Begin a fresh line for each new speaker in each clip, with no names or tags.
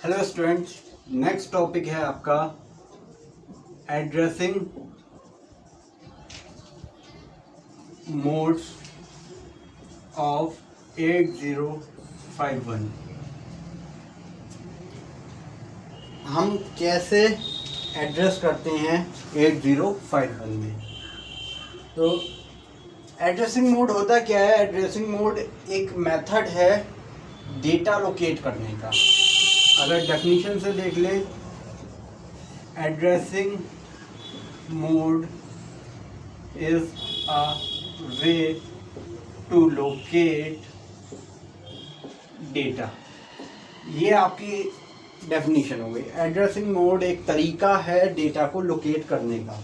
Hello students, next topic है आपका addressing modes of 8051। हम कैसे एड्रेस करते हैं 8051 में। तो एड्रेसिंग मोड होता क्या है? एड्रेसिंग मोड एक मेथड है डेटा लोकेट करने का। अगर डेफिनेशन से देख लें, addressing mode is a way to locate data. ये आपकी डेफिनेशन हो गई। एड्रेसिंग मोड एक तरीका है डेटा को लोकेट करने का।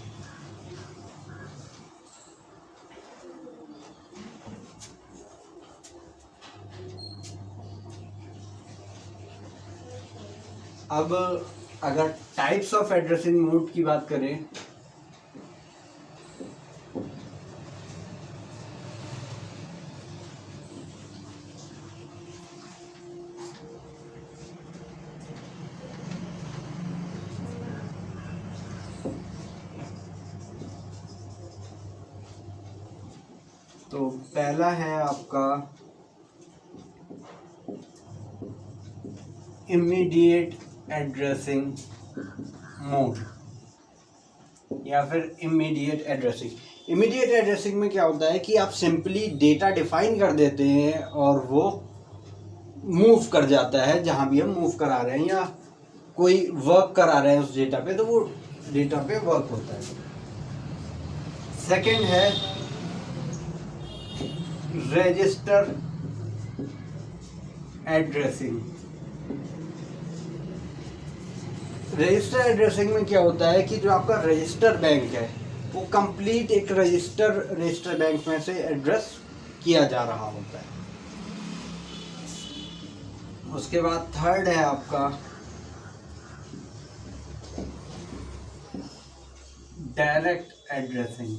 अब अगर टाइप्स ऑफ एड्रेसिंग मोड की बात करें तो पहला है आपका इमीडिएट एड्रेसिंग मोड या फिर इमीडिएट एड्रेसिंग। इमीडिएट एड्रेसिंग में क्या होता है कि आप सिंपली डेटा डिफाइन कर देते हैं और वो मूव कर जाता है जहां भी हम मूव करा रहे हैं या कोई वर्क करा रहे हैं उस डेटा पे, तो वो डेटा पे वर्क होता है। सेकंड है रजिस्टर एड्रेसिंग। रजिस्टर एड्रेसिंग में क्या होता है कि जो आपका रजिस्टर बैंक है वो कंप्लीट एक रजिस्टर बैंक में से एड्रेस किया जा रहा होता है। उसके बाद थर्ड है आपका डायरेक्ट एड्रेसिंग।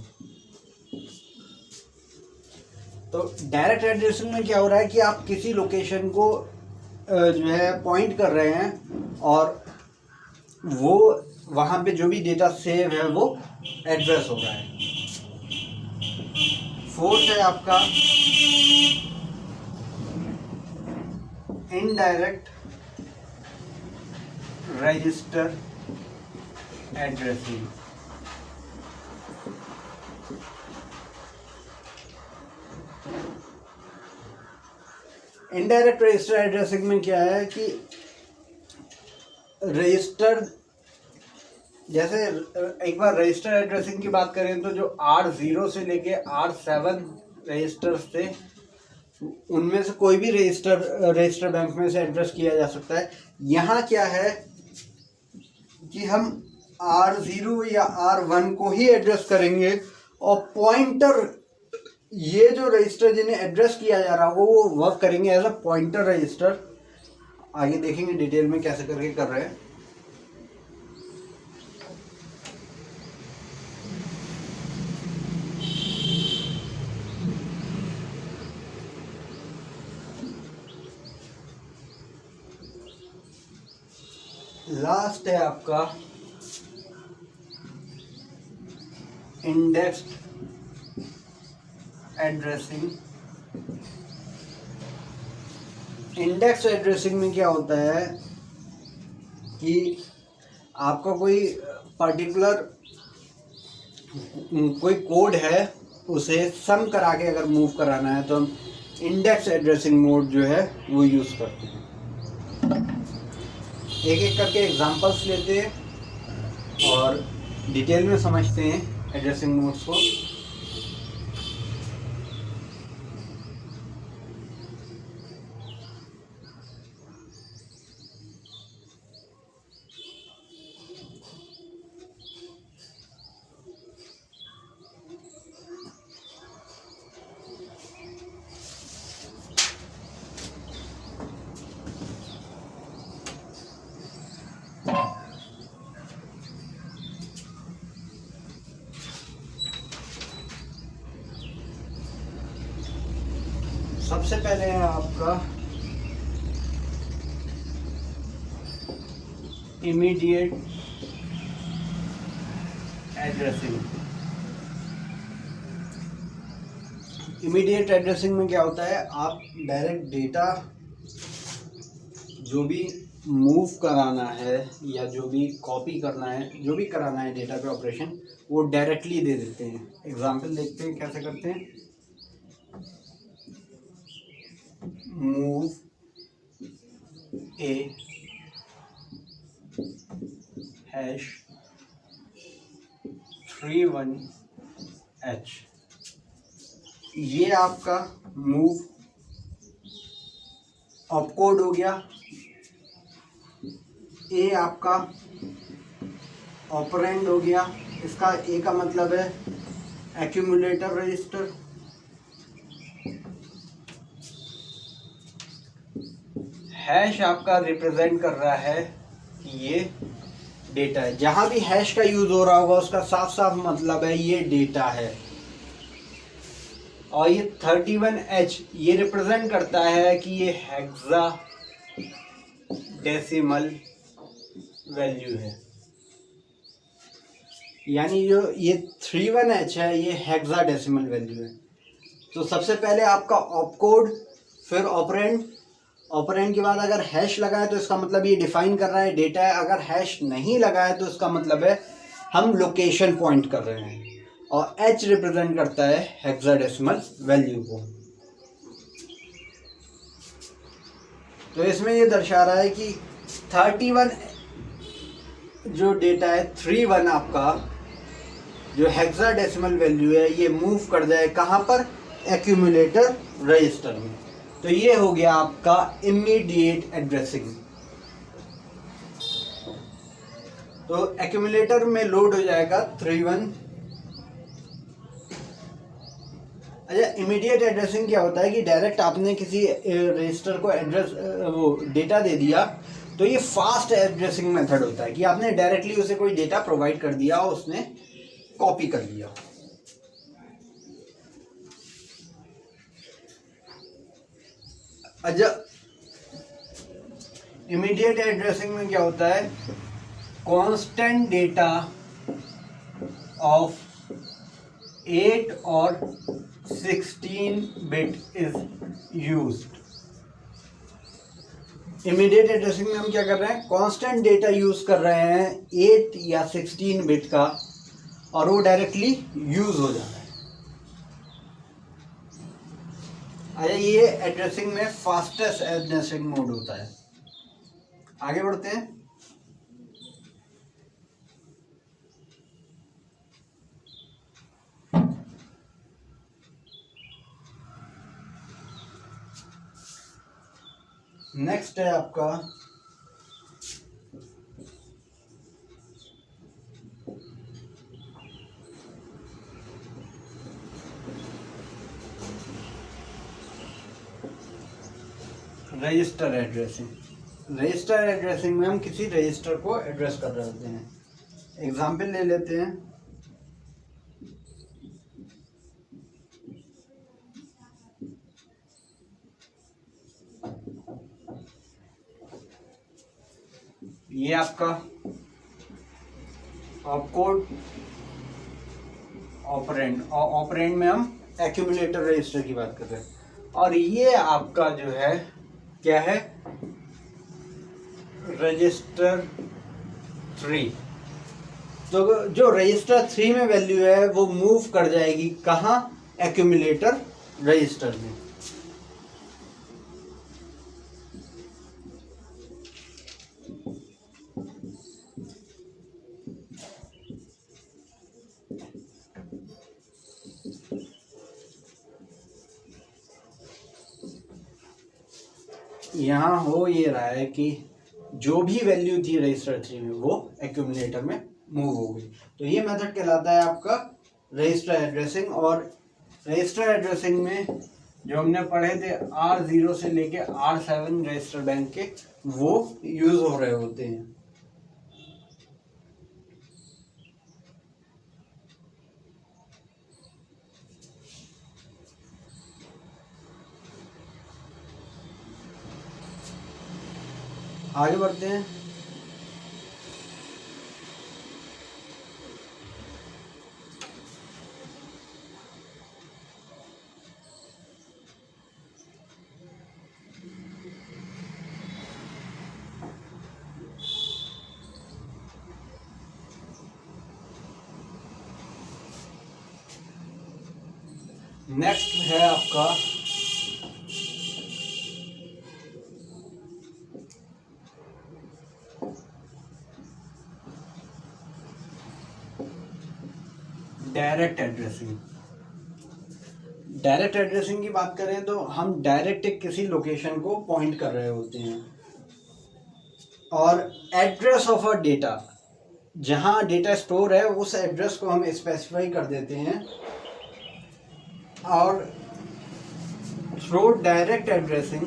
तो डायरेक्ट एड्रेसिंग में क्या हो रहा है कि आप किसी लोकेशन को जो है पॉइंट कर रहे हैं और वो वहाँ पे जो भी डेटा सेव है वो एड्रेस हो रहा है। फोर्थ है आपका indirect register addressing. Indirect register addressing में क्या है कि रजिस्टर, जैसे एक बार रजिस्टर एड्रेसिंग की बात करें तो जो R0 से लेके R7 रजिस्टर्स थे उनमें से कोई भी रजिस्टर बैंक में से एड्रेस किया जा सकता है। यहाँ क्या है कि हम R0 या R1 को ही एड्रेस करेंगे और पॉइंटर, ये जो रजिस्टर जिन्हें एड्रेस किया जा रहा है वो वर्क करेंगे एज अ पॉइंटर रजिस्टर। आगे देखेंगे डिटेल में कैसे करके कर रहे हैं। लास्ट है आपका इंडेक्स्ड एड्रेसिंग। इंडेक्स एड्रेसिंग में क्या होता है कि आपका कोई पर्टिकुलर कोई कोड है, उसे सम करा के अगर मूव कराना है तो हम इंडेक्स एड्रेसिंग मोड जो है वो यूज़ करते हैं। एक एक करके एग्जांपल्स लेते हैं और डिटेल में समझते हैं एड्रेसिंग मोड्स को। सबसे पहले है आपका इमीडिएट एड्रेसिंग। इमीडिएट एड्रेसिंग में क्या होता है, आप डायरेक्ट डेटा जो भी मूव कराना है या जो भी कॉपी करना है, जो भी कराना है डेटा पे ऑपरेशन, वो डायरेक्टली दे देते हैं। एग्जांपल देखते हैं कैसे करते हैं। मूव ए हैश 31H, ये आपका मूव ऑपकोड हो गया। ए आपका ऑपरेंड हो गया। इसका ए का मतलब है एक्यूमुलेटर रजिस्टर। हैश आपका रिप्रेजेंट कर रहा है कि ये डेटा है। जहां भी हैश का यूज हो रहा होगा उसका साफ साफ मतलब है ये डेटा है। और ये 31H ये रिप्रेजेंट करता है कि ये हेक्सा डेसिमल वैल्यू है। यानी जो ये 31H है ये हेक्सा डेसिमल वैल्यू है। तो सबसे पहले आपका ऑपकोड, फिर ऑपरेंड। ऑपरेंड के बाद अगर हैश लगा है तो इसका मतलब ये डिफाइन कर रहा है डेटा है। अगर हैश नहीं लगा है तो इसका मतलब है हम लोकेशन पॉइंट कर रहे हैं। और H रिप्रेजेंट करता है हेक्साडेसिमल वैल्यू को। तो इसमें ये दर्शा रहा है कि 31 जो डेटा है 31 आपका जो हेक्साडेसिमल वैल्यू है ये मूव कर जाए कहाँ पर, एक्यूमुलेटर रजिस्टर में। तो ये हो गया आपका इमीडिएट एड्रेसिंग। तो एक्यूमुलेटर में लोड हो जाएगा 31। अच्छा, इमीडिएट एड्रेसिंग क्या होता है कि डायरेक्ट आपने किसी रजिस्टर को एड्रेस वो डेटा दे दिया, तो ये फास्ट एड्रेसिंग मेथड होता है कि आपने डायरेक्टली उसे कोई डेटा प्रोवाइड कर दिया और उसने कॉपी कर लिया। अच्छा, इमीडिएट एड्रेसिंग में क्या होता है, कांस्टेंट डेटा ऑफ 8 और 16 bit is used. Immediate addressing में हम क्या कर रहे हैं, कांस्टेंट डेटा यूज कर रहे हैं 8 या 16 बिट का, और वो डायरेक्टली यूज हो जाता है। अच्छा, ये एड्रेसिंग में फास्टेस्ट एड्रेसिंग मोड होता है। आगे बढ़ते हैं। नेक्स्ट है आपका रजिस्टर एड्रेसिंग। रजिस्टर एड्रेसिंग में हम किसी रजिस्टर को एड्रेस कर रहे होते हैं। एग्जाम्पल ले लेते हैं। ये आपका ऑपकोड, ऑपरेंड, और ऑपरेंड में हम एक्यूमुलेटर रजिस्टर की बात कर रहे हैं। और ये आपका जो है क्या है, रजिस्टर 3। तो जो रजिस्टर 3 में वैल्यू है वो मूव कर जाएगी कहाँ, एक्यूमुलेटर रजिस्टर में। यहाँ हो ये रहा है कि जो भी वैल्यू थी रजिस्टर 3 में वो एक्यूमुलेटर में मूव हो गई। तो ये मेथड कहलाता है आपका रजिस्टर एड्रेसिंग। और रजिस्टर एड्रेसिंग में जो हमने पढ़े थे R0 से लेके R7 रजिस्टर बैंक के, वो यूज हो रहे होते हैं। आगे बढ़ते हैं। नेक्स्ट है आपका डायरेक्ट एड्रेसिंग। डायरेक्ट एड्रेसिंग की बात करें तो हम डायरेक्ट किसी लोकेशन को पॉइंट कर रहे होते हैं और एड्रेस ऑफ अ डेटा, जहाँ डेटा स्टोर है उस एड्रेस को हम स्पेसिफाई कर देते हैं और through direct addressing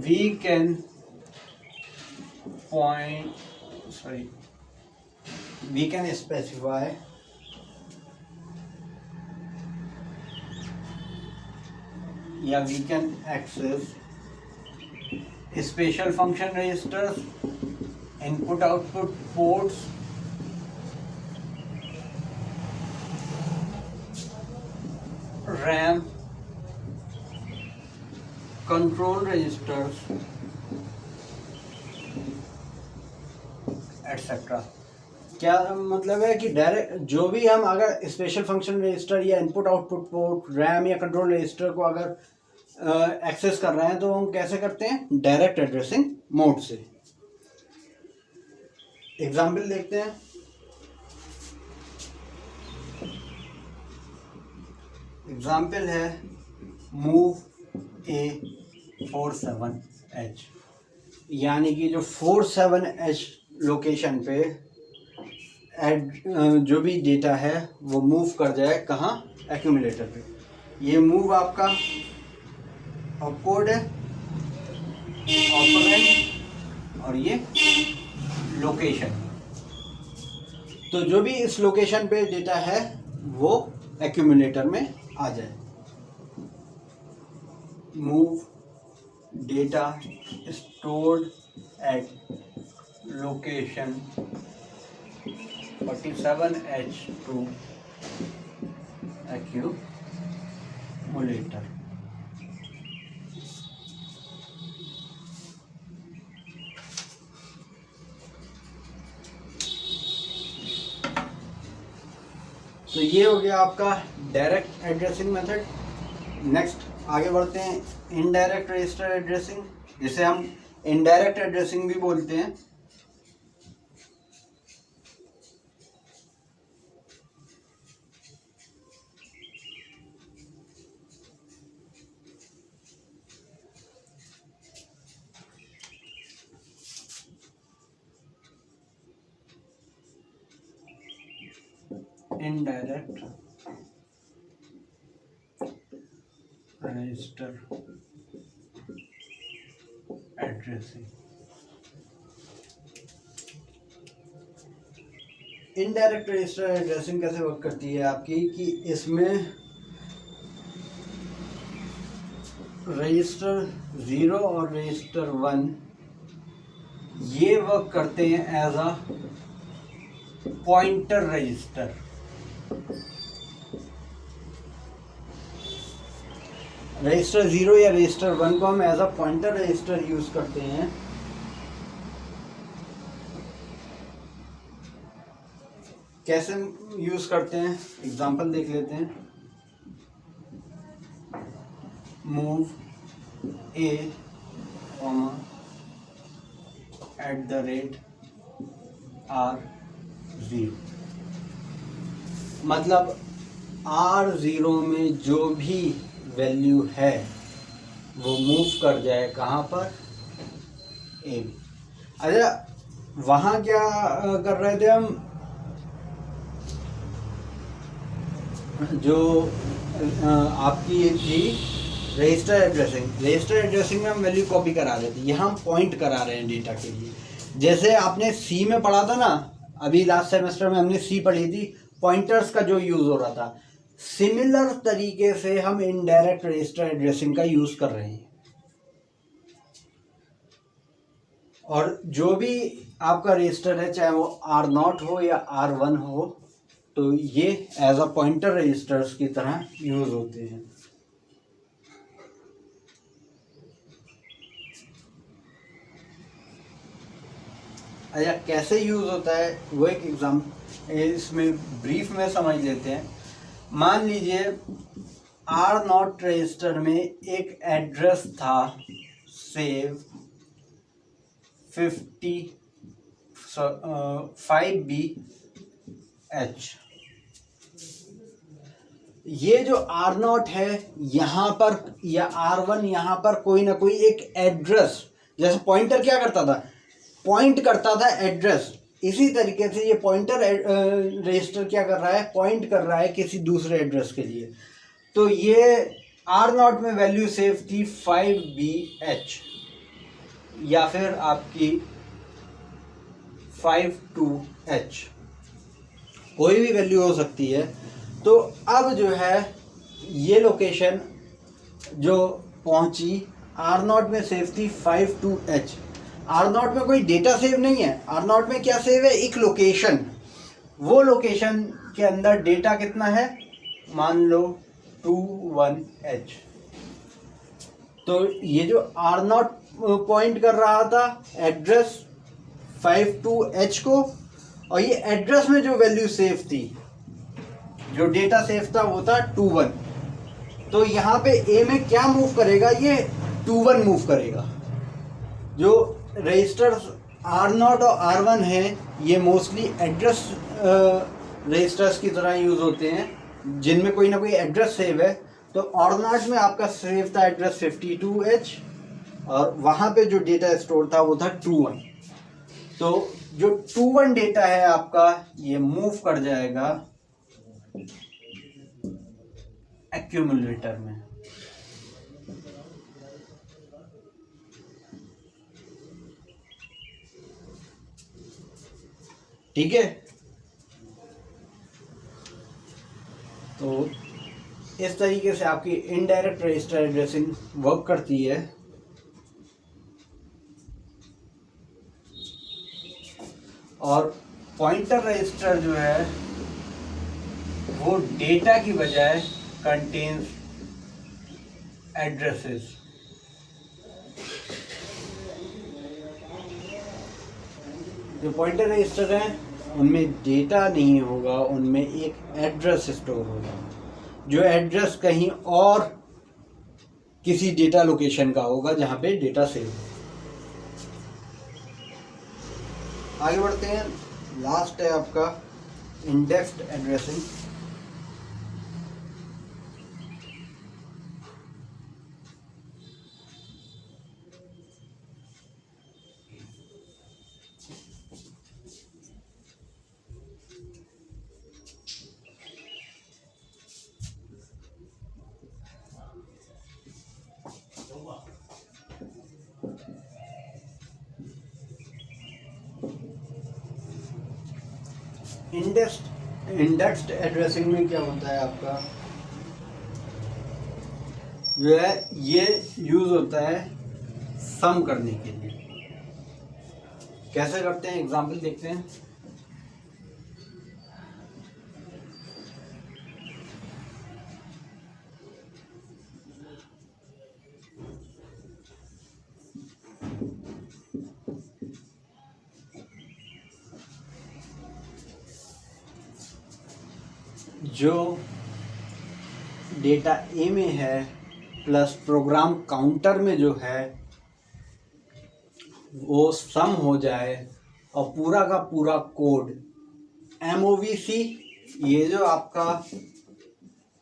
we can specify या we can access special function registers, input output ports, RAM, control registers etcetera. क्या मतलब है कि डायरेक्ट जो भी हम अगर स्पेशल फंक्शन रजिस्टर या इनपुट आउटपुट पोर्ट, रैम या कंट्रोल रजिस्टर को अगर एक्सेस कर रहे हैं तो हम कैसे करते हैं? डायरेक्ट एड्रेसिंग मोड से। एग्जाम्पल देखते हैं। एग्जाम्पल है मूव A47H, यानी कि जो 47H लोकेशन पे जो भी डेटा है वो मूव कर जाए कहाँ? एक्यूमुलेटर पे। ये मूव आपका ऑपकोड है, ऑपरेंड, और ये लोकेशन। तो जो भी इस लोकेशन पे डेटा है वो एक्यूमुलेटर में आ जाए। Move data stored at location 47H to accumulator. तो ये हो गया आपका डायरेक्ट एड्रेसिंग मेथड। नेक्स्ट आगे बढ़ते हैं इनडायरेक्ट रजिस्टर एड्रेसिंग, जिसे हम इनडायरेक्ट एड्रेसिंग भी बोलते हैं। Indirect register addressing. Indirect register addressing कैसे वर्क करती है आपकी कि इसमें रजिस्टर 0 और रजिस्टर 1 ये वर्क करते हैं as a pointer register. Register 0 या रजिस्टर 1 को हम as a pointer register use करते हैं। कैसे यूज करते हैं एग्जांपल देख लेते हैं। मूव A, @R0, मतलब R0 में जो भी वैल्यू है वो मूव कर जाए कहाँ पर? A। अच्छा, वहाँ क्या कर रहे थे हम? जो आपकी थी रजिस्टर एड्रेसिंग। रजिस्टर एड्रेसिंग में हम वैल्यू कॉपी करा रहे थे, यहाँ हम पॉइंट करा रहे हैं डेटा के लिए। जैसे आपने सी में पढ़ा था ना, अभी लास्ट सेमेस्टर में हमने सी पढ़ी थी, पॉइंटर्स का जो यूज़ हो रहा था, सिमिलर तरीके से हम इनडायरेक्ट रजिस्टर एड्रेसिंग का यूज़ कर रहे हैं। और जो भी आपका रजिस्टर है, चाहे वो R0 हो या R1 हो, तो ये एज अ पॉइंटर रजिस्टर्स की तरह यूज़ होते हैं। अच्छा, कैसे यूज़ होता है वो एक एग्जाम इसमें ब्रीफ में समझ लेते हैं। मान लीजिए R0 रजिस्टर में एक एड्रेस था सेव 5BH। ये जो R0 है यहाँ पर या R1 यहाँ पर कोई ना कोई एक एड्रेस, जैसे पॉइंटर क्या करता था, पॉइंट करता था एड्रेस, इसी तरीके से ये पॉइंटर रजिस्टर क्या कर रहा है, पॉइंट कर रहा है किसी दूसरे एड्रेस के लिए। तो ये R0 में वैल्यू सेव थी 5BH या फिर आपकी 52H, कोई भी वैल्यू हो सकती है। तो अब जो है ये लोकेशन जो पहुंची R0 में सेव थी 52H। R0 में कोई डेटा सेव नहीं है, R0 में क्या सेव है, एक लोकेशन। वो लोकेशन के अंदर डेटा कितना है, मान लो 21H। तो ये जो R0 पॉइंट कर रहा था एड्रेस 52H को, और ये एड्रेस में जो वैल्यू सेव थी, जो डेटा सेव था वो था 21। तो यहाँ पे ए में क्या मूव करेगा, ये 21 मूव करेगा। जो रजिस्टर्स R0 और R1 है ये मोस्टली एड्रेस रजिस्टर्स की तरह यूज़ होते हैं जिनमें कोई ना कोई एड्रेस सेव है। तो R0 में आपका सेव था एड्रेस 52H और वहाँ पे जो डेटा स्टोर था वो था 21। तो जो 21 डेटा है आपका ये मूव कर जाएगा एक्यूमुलेटर में। ठीक है, तो इस तरीके से आपकी इनडायरेक्ट रजिस्टर एड्रेसिंग वर्क करती है। और पॉइंटर रजिस्टर जो है वो डेटा की बजाय कंटेन्स एड्रेसेस। जो पॉइंटर रजिस्टर हैं उनमें डेटा नहीं होगा, उनमें एक एड्रेस स्टोर होगा, जो एड्रेस कहीं और किसी डेटा लोकेशन का होगा जहां पे डेटा सेव। आगे बढ़ते हैं, लास्ट है आपका इंडेक्स्ड एड्रेसिंग। इंडेक्स्ड एड्रेसिंग में क्या होता है आपका, जो है ये यूज होता है सम करने के लिए। कैसे करते हैं, एग्जांपल देखते हैं। जो डेटा ए में है प्लस प्रोग्राम काउंटर में जो है वो सम हो जाए और पूरा का पूरा कोड MOVC, ये जो आपका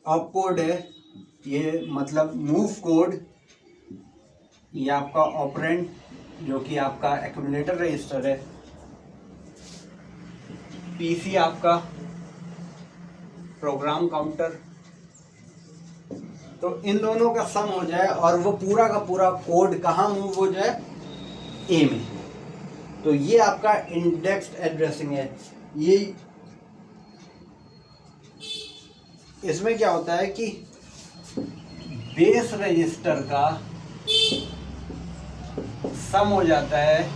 ऑप कोड है, ये मतलब मूव कोड, ये आपका ऑपरेंड जो कि आपका एक्यूमुलेटर रजिस्टर है, PC आपका प्रोग्राम काउंटर, तो इन दोनों का सम हो जाए और वो पूरा का पूरा कोड कहाँ मूव हो जाए, ए में। तो ये आपका इंडेक्स्ड एड्रेसिंग है। ये इसमें क्या होता है कि बेस रजिस्टर का सम हो जाता है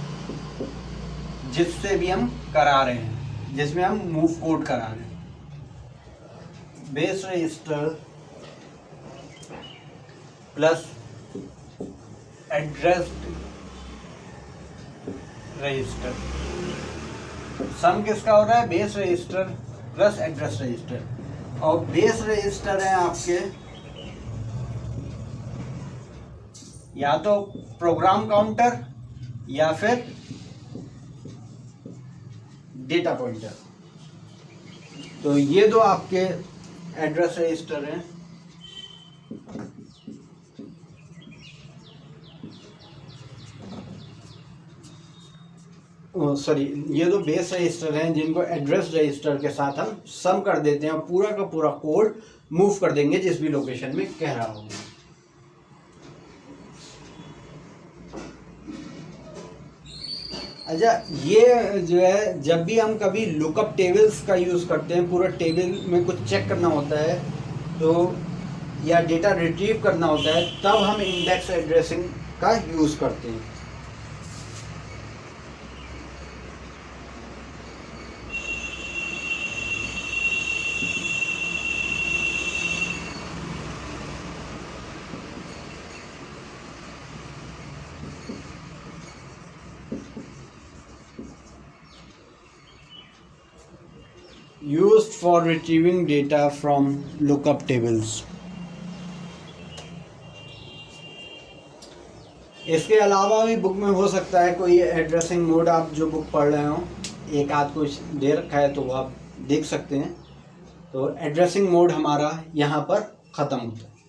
जिससे भी हम करा रहे हैं, जिसमें हम मूव कोड करा रहे हैं। Base register plus addressed register. Sum किसका हो रहा है, base register plus address register, और बेस रजिस्टर है आपके या तो प्रोग्राम काउंटर या फिर डेटा पॉइंटर। तो ये दो आपके एड्रेस रजिस्टर हैं। सॉरी, ये दो बेस रजिस्टर हैं जिनको एड्रेस रजिस्टर के साथ हम सम कर देते हैं और पूरा का पूरा कोड मूव कर देंगे जिस भी लोकेशन में कह रहा होगा। अच्छा, ये जो है जब भी हम कभी लुकअप टेबल्स का यूज़ करते हैं, पूरा टेबल में कुछ चेक करना होता है तो या डेटा रिट्रीव करना होता है, तब हम इंडेक्स एड्रेसिंग का यूज़ करते हैं। Used for retrieving data from lookup tables. इसके अलावा भी बुक में हो सकता है कोई एड्रेसिंग मोड, आप जो बुक पढ़ रहे हो एक आध कुछ दे रखा है तो वो आप देख सकते हैं। तो एड्रेसिंग मोड हमारा यहाँ पर ख़त्म होता है।